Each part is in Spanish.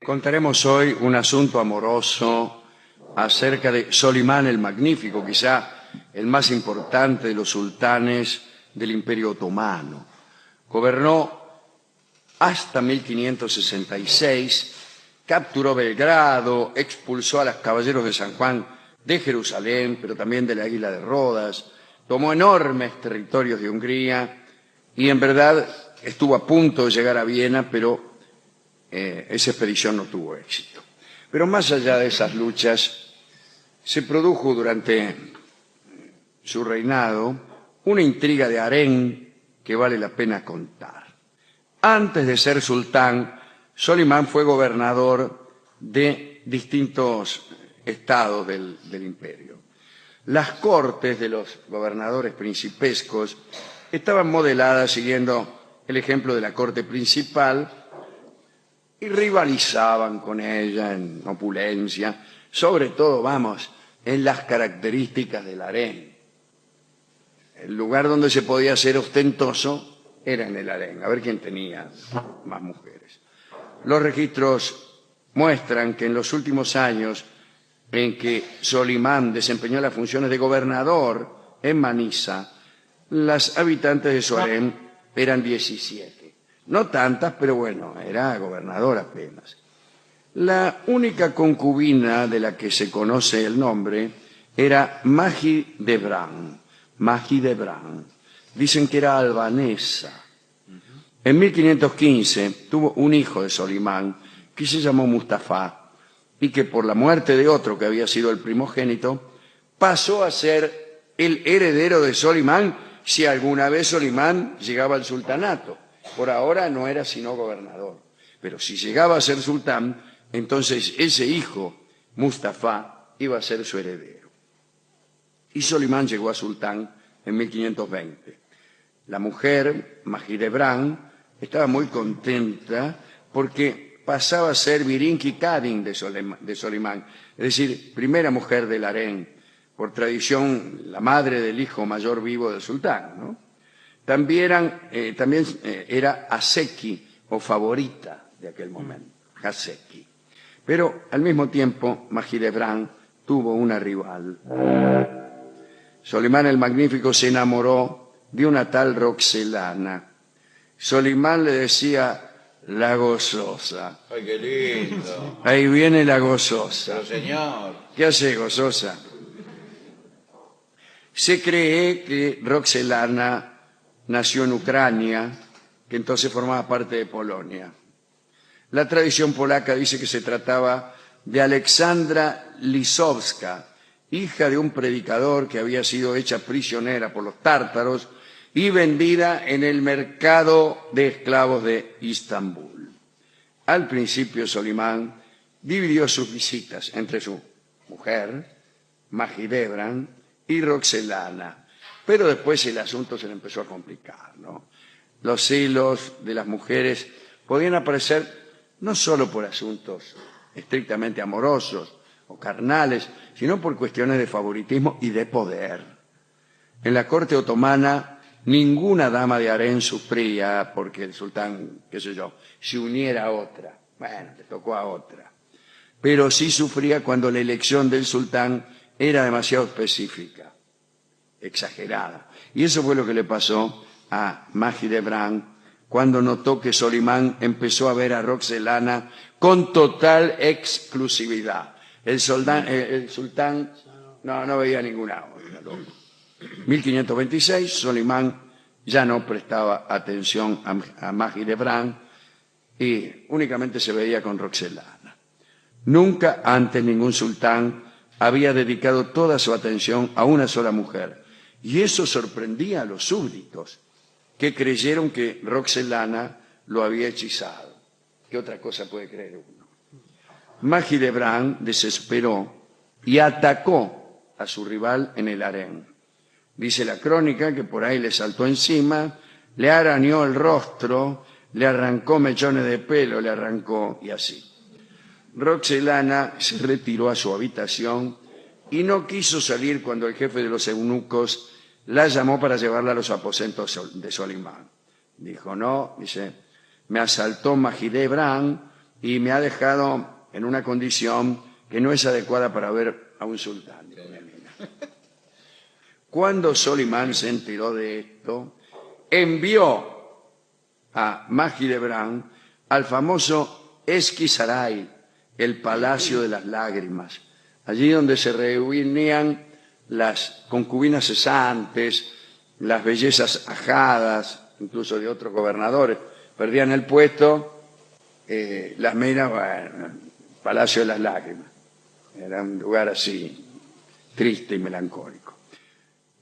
Contaremos hoy un asunto amoroso acerca de Solimán el Magnífico, quizá el más importante de los sultanes del Imperio Otomano. Gobernó hasta 1566, capturó Belgrado, expulsó a los caballeros de San Juan de Jerusalén, pero también de la Isla de Rodas, tomó enormes territorios de Hungría y en verdad estuvo a punto de llegar a Viena, pero esa expedición no tuvo éxito. Pero más allá de esas luchas, se produjo durante su reinado una intriga de harén que vale la pena contar. Antes de ser sultán, Solimán fue gobernador de distintos estados del imperio. Las cortes de los gobernadores principescos estaban modeladas siguiendo el ejemplo de la corte principal y rivalizaban con ella en opulencia, sobre todo, en las características del harén. El lugar donde se podía ser ostentoso era en el harén, a ver quién tenía más mujeres. Los registros muestran que en los últimos años en que Solimán desempeñó las funciones de gobernador en Manisa, las habitantes de su harén eran 17. No tantas, pero bueno, era gobernador apenas. La única concubina de la que se conoce el nombre era Mahidevran. Dicen que era albanesa. En 1515 tuvo un hijo de Solimán que se llamó Mustafa y que por la muerte de otro que había sido el primogénito pasó a ser el heredero de Solimán si alguna vez Solimán llegaba al sultanato. Por ahora no era sino gobernador, pero si llegaba a ser sultán, entonces ese hijo, Mustafa, iba a ser su heredero. Y Solimán llegó a sultán en 1520. La mujer, Mahidevran, estaba muy contenta porque pasaba a ser Birinki Kadin de Solimán, es decir, primera mujer del harén, por tradición la madre del hijo mayor vivo del sultán, ¿no? También era Haseki, o favorita de aquel momento, Haseki. Pero al mismo tiempo, Mahidevran tuvo una rival. Solimán el Magnífico se enamoró de una tal Roxelana. Solimán le decía la gozosa. ¡Ay, qué lindo! Ahí viene la gozosa. Pero señor, ¿Qué hace, gozosa? Se cree que Roxelana nació en Ucrania, que entonces formaba parte de Polonia. La tradición polaca dice que se trataba de Alexandra Lisowska, hija de un predicador que había sido hecha prisionera por los tártaros y vendida en el mercado de esclavos de Istambul. Al principio Solimán dividió sus visitas entre su mujer, Mahidevran, y Roxelana, pero después el asunto se le empezó a complicar, ¿no? Los celos de las mujeres podían aparecer no solo por asuntos estrictamente amorosos o carnales, sino por cuestiones de favoritismo y de poder. En la corte otomana, ninguna dama de harén sufría porque el sultán, se uniera a otra. Bueno, le tocó a otra. Pero sí sufría cuando la elección del sultán era demasiado específica, exagerada. Y eso fue lo que le pasó a Mahidevran cuando notó que Solimán empezó a ver a Roxelana con total exclusividad. El sultán no veía ninguna otra. 1526, Solimán ya no prestaba atención a Mahidevran y únicamente se veía con Roxelana. Nunca antes ningún sultán había dedicado toda su atención a una sola mujer. Y eso sorprendía a los súbditos, que creyeron que Roxelana lo había hechizado. ¿Qué otra cosa puede creer uno? Mahidevran desesperó y atacó a su rival en el harén. Dice la crónica que por ahí le saltó encima, le arañó el rostro, le arrancó mechones de pelo, y así. Roxelana se retiró a su habitación y no quiso salir cuando el jefe de los eunucos la llamó para llevarla a los aposentos de Solimán. Dijo, no, me asaltó Mahidevran, y me ha dejado en una condición que no es adecuada para ver a un sultán. Dijo mi amiga. Cuando Solimán se enteró de esto, envió a Mahidevran al famoso Esquisaray, el Palacio de las Lágrimas, allí donde se reunían las concubinas cesantes, las bellezas ajadas, incluso de otros gobernadores. Perdían el puesto, las minas, bueno, Palacio de las Lágrimas. Era un lugar así, triste y melancólico.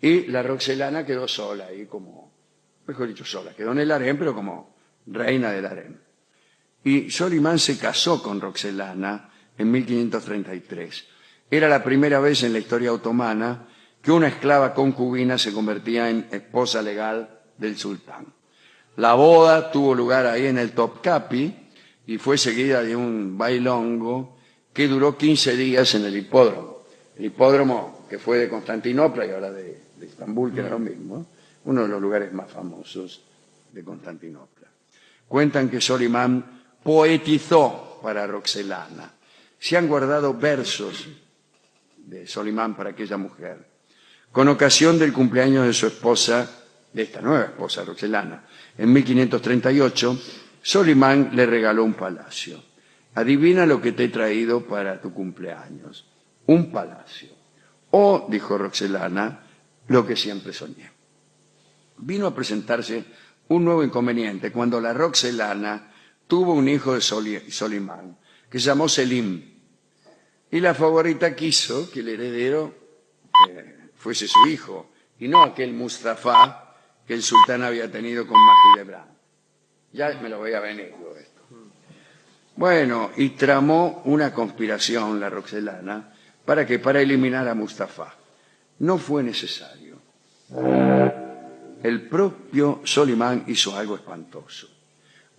Y la Roxelana quedó sola ahí como, mejor dicho sola, quedó en el harén, pero como reina del harén. Y Solimán se casó con Roxelana en 1533. Era la primera vez en la historia otomana que una esclava concubina se convertía en esposa legal del sultán. La boda tuvo lugar ahí en el Topkapi y fue seguida de un bailongo que duró 15 días en el hipódromo. El hipódromo que fue de Constantinopla y ahora de Estambul, que era lo mismo, uno de los lugares más famosos de Constantinopla. Cuentan que Solimán poetizó para Roxelana. Se han guardado versos de Solimán para aquella mujer. Con ocasión del cumpleaños de su esposa, de esta nueva esposa, Roxelana, en 1538, Solimán le regaló un palacio. Adivina lo que te he traído para tu cumpleaños. Un palacio. O, dijo Roxelana, lo que siempre soñé. Vino a presentarse un nuevo inconveniente cuando la Roxelana tuvo un hijo de Solimán, que se llamó Selim. Y la favorita quiso que el heredero fuese su hijo, y no aquel Mustafa que el sultán había tenido con Mahidevran. Ya me lo voy a venir yo esto. Bueno, y tramó una conspiración la Roxelana para eliminar a Mustafa. No fue necesario. El propio Solimán hizo algo espantoso.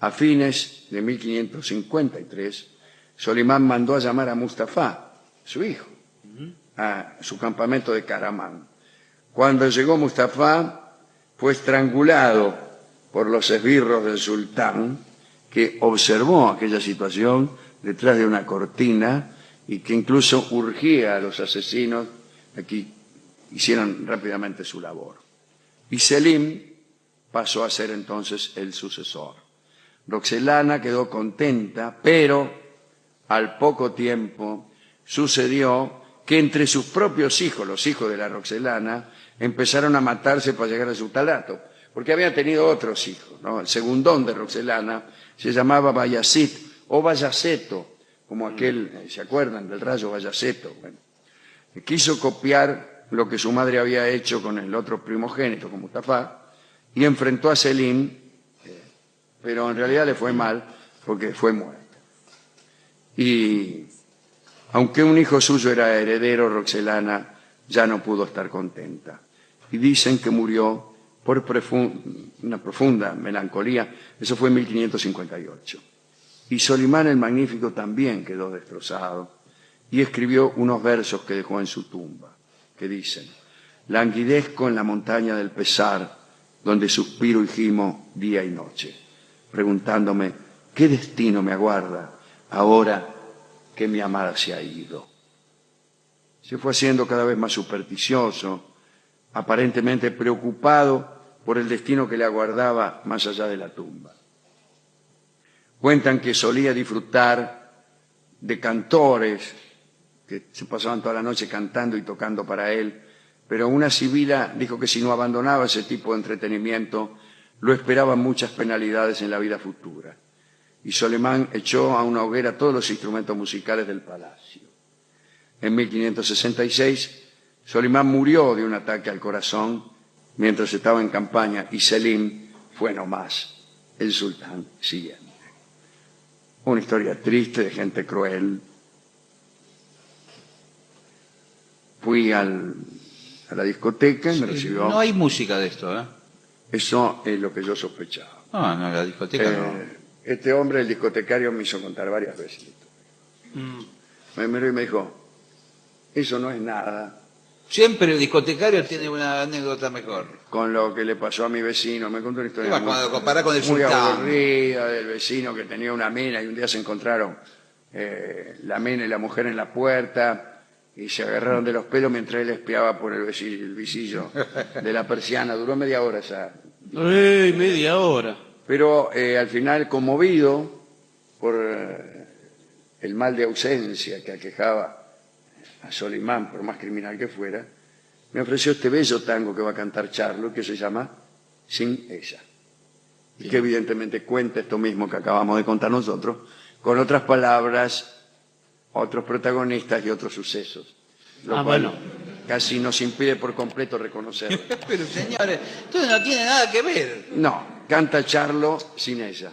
A fines de 1553, Solimán mandó a llamar a Mustafa, su hijo, a su campamento de Karaman. Cuando llegó Mustafa, fue estrangulado por los esbirros del sultán, que observó aquella situación detrás de una cortina y que incluso urgía a los asesinos a que hicieran rápidamente su labor. Y Selim pasó a ser entonces el sucesor. Roxelana quedó contenta, pero al poco tiempo sucedió que entre sus propios hijos, los hijos de la Roxelana, empezaron a matarse para llegar a su talato, porque había tenido otros hijos, ¿no? El segundón de Roxelana se llamaba Bayazid o Bayaceto, como aquel, ¿se acuerdan del rayo Bayaceto? Bueno, quiso copiar lo que su madre había hecho con el otro primogénito, con Mustafa, y enfrentó a Selim, pero en realidad le fue mal porque fue muerto. Y aunque un hijo suyo era heredero, Roxelana ya no pudo estar contenta. Y dicen que murió por una profunda melancolía. Eso fue en 1558. Y Solimán el Magnífico también quedó destrozado y escribió unos versos que dejó en su tumba, que dicen: languidezco en la montaña del pesar, donde suspiro y gimo día y noche, preguntándome qué destino me aguarda ahora que mi amada se ha ido. Se fue haciendo cada vez más supersticioso, aparentemente preocupado por el destino que le aguardaba más allá de la tumba. Cuentan que solía disfrutar de cantores que se pasaban toda la noche cantando y tocando para él, pero una sibila dijo que si no abandonaba ese tipo de entretenimiento, lo esperaban muchas penalidades en la vida futura. Y Solimán echó a una hoguera todos los instrumentos musicales del palacio. En 1566, Solimán murió de un ataque al corazón mientras estaba en campaña y Selim fue nomás el sultán siguiente. Una historia triste de gente cruel. Fui a la discoteca y me recibió. No hay música de esto, ¿eh? Eso es lo que yo sospechaba. No, la discoteca no. Este hombre, el discotecario, me hizo contar varias veces esto. Me miró y me dijo: eso no es nada Siempre el discotecario tiene una anécdota mejor. con lo que le pasó a mi vecino. Me contó una historia Igual, cuando compara con el muy sultán. aburrida del vecino que tenía una mina y un día se encontraron la mina y la mujer en la puerta y se agarraron de los pelos mientras él espiaba por el visillo de la persiana. Duró media hora esa. Media hora. Pero al final, conmovido por el mal de ausencia que aquejaba a Solimán, por más criminal que fuera, me ofreció este bello tango que va a cantar Charlo, que se llama Sin ella. Y que evidentemente cuenta esto mismo que acabamos de contar nosotros, con otras palabras, otros protagonistas y otros sucesos. Lo cual bueno. casi nos impide por completo reconocerlo. Pero señores, esto no tiene nada que ver. No, canta Charlo sin ella.